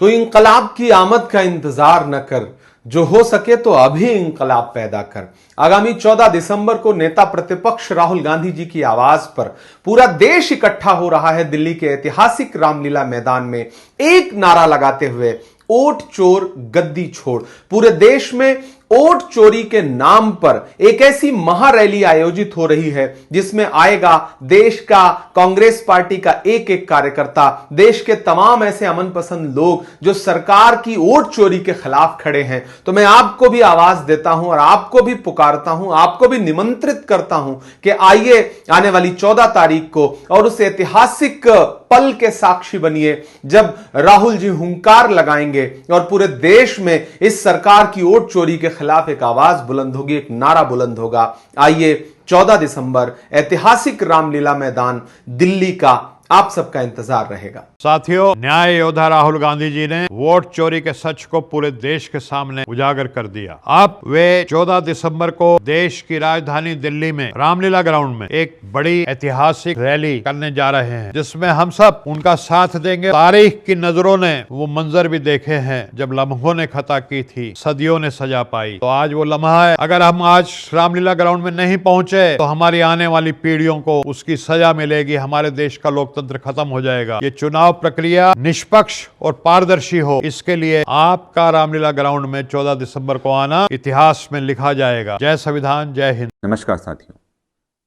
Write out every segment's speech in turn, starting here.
तो इंकलाब की आमद का इंतजार न कर, जो हो सके तो अभी इंकलाब पैदा कर। आगामी 14 दिसंबर को नेता प्रतिपक्ष राहुल गांधी जी की आवाज पर पूरा देश इकट्ठा हो रहा है दिल्ली के ऐतिहासिक रामलीला मैदान में एक नारा लगाते हुए, वोट चोर गद्दी छोड़। पूरे देश में वोट चोरी के नाम पर एक ऐसी महारैली आयोजित हो रही है जिसमें आएगा देश का कांग्रेस पार्टी का एक एक कार्यकर्ता, देश के तमाम ऐसे अमन पसंद लोग जो सरकार की वोट चोरी के खिलाफ खड़े हैं। तो मैं आपको भी आवाज देता हूं और आपको भी पुकारता हूं, आपको भी निमंत्रित करता हूं कि आइए आने वाली 14 तारीख को और उस ऐतिहासिक पल के साक्षी बनिए जब राहुल जी हुंकार लगाएंगे और पूरे देश में इस सरकार की वोट चोरी के खिलाफ एक आवाज बुलंद होगी, एक नारा बुलंद होगा। आइए 14 दिसंबर ऐतिहासिक रामलीला मैदान दिल्ली का आप सबका इंतजार रहेगा। साथियों, न्याय योद्धा राहुल गांधी जी ने वोट चोरी के सच को पूरे देश के सामने उजागर कर दिया। अब वे 14 दिसंबर को देश की राजधानी दिल्ली में रामलीला ग्राउंड में एक बड़ी ऐतिहासिक रैली करने जा रहे हैं, जिसमें हम सब उनका साथ देंगे। तारीख की नजरों ने वो मंजर भी देखे हैं जब लम्हों ने खता की थी, सदियों ने सजा पाई। तो आज वो लम्हा है। अगर हम आज रामलीला ग्राउंड में नहीं पहुंचे तो हमारी आने वाली पीढ़ियों को उसकी सजा मिलेगी। हमारे देश का लोकतंत्र खत्म हो जाएगा। ये चुनाव प्रक्रिया निष्पक्ष और पारदर्शी हो, इसके लिए आपका रामलीला ग्राउंड में 14 दिसंबर को आना इतिहास में लिखा जाएगा। जय संविधान, जय हिंद। नमस्कार साथियों,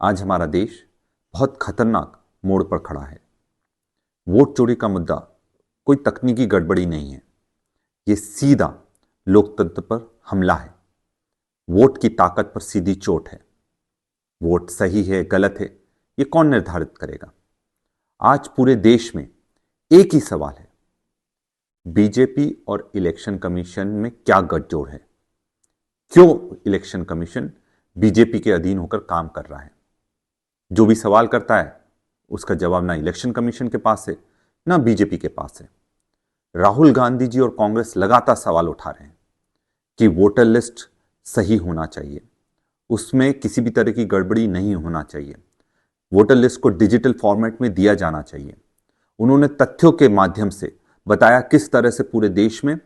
आज हमारा देश बहुत खतरनाक मोड़ पर खड़ा है। वोट चोरी का मुद्दा कोई तकनीकी गड़बड़ी नहीं है, ये सीधा लोकतंत्र पर हमला है। वोट की ताकत पर सीधी चोट है। वोट सही है गलत है ये कौन निर्धारित करेगा? आज पूरे देश में एक ही सवाल है, बीजेपी और इलेक्शन कमीशन में क्या गठजोड़ है? क्यों इलेक्शन कमीशन बीजेपी के अधीन होकर काम कर रहा है? जो भी सवाल करता है उसका जवाब ना इलेक्शन कमीशन के पास है ना बीजेपी के पास है। राहुल गांधी जी और कांग्रेस लगातार सवाल उठा रहे हैं कि वोटर लिस्ट सही होना चाहिए, उसमें किसी भी तरह की गड़बड़ी नहीं होना चाहिए, वोटर लिस्ट को डिजिटल फॉर्मेट में दिया जाना चाहिए। उन्होंने तथ्यों के माध्यम से बताया किस तरह से पूरे देश में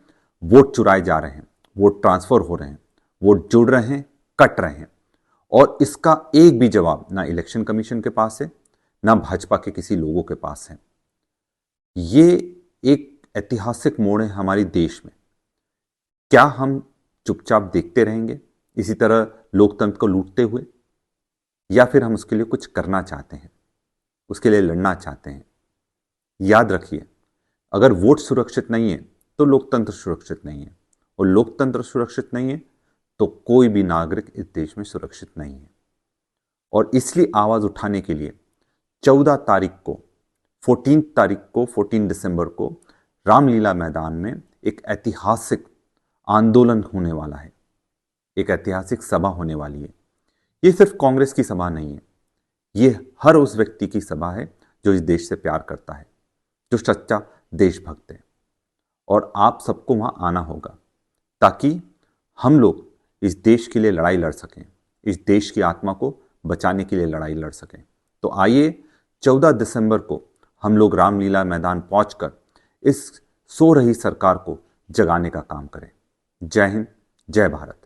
वोट चुराए जा रहे हैं, वोट ट्रांसफर हो रहे हैं, वोट जुड़ रहे हैं, कट रहे हैं, और इसका एक भी जवाब ना इलेक्शन कमीशन के पास है ना भाजपा के किसी लोगों के पास है। ये एक ऐतिहासिक मोड़ है हमारे देश में। क्या हम चुपचाप देखते रहेंगे इसी तरह लोकतंत्र को लूटते हुए, या फिर हम उसके लिए कुछ करना चाहते हैं, उसके लिए लड़ना चाहते हैं? याद रखिए, अगर वोट सुरक्षित नहीं है तो लोकतंत्र सुरक्षित नहीं है, और लोकतंत्र सुरक्षित नहीं है तो कोई भी नागरिक इस देश में सुरक्षित नहीं है। और इसलिए आवाज उठाने के लिए 14 तारीख को 14 दिसंबर को रामलीला मैदान में एक ऐतिहासिक आंदोलन होने वाला है, एक ऐतिहासिक सभा होने वाली है। ये सिर्फ कांग्रेस की सभा नहीं है, ये हर उस व्यक्ति की सभा है जो इस देश से प्यार करता है, जो सच्चा देशभक्त है। और आप सबको वहां आना होगा ताकि हम लोग इस देश के लिए लड़ाई लड़ सकें, इस देश की आत्मा को बचाने के लिए लड़ाई लड़ सकें। तो आइए 14 दिसंबर को हम लोग रामलीला मैदान पहुंचकर इस सो रही सरकार को जगाने का काम करें। जय हिंद, जय भारत।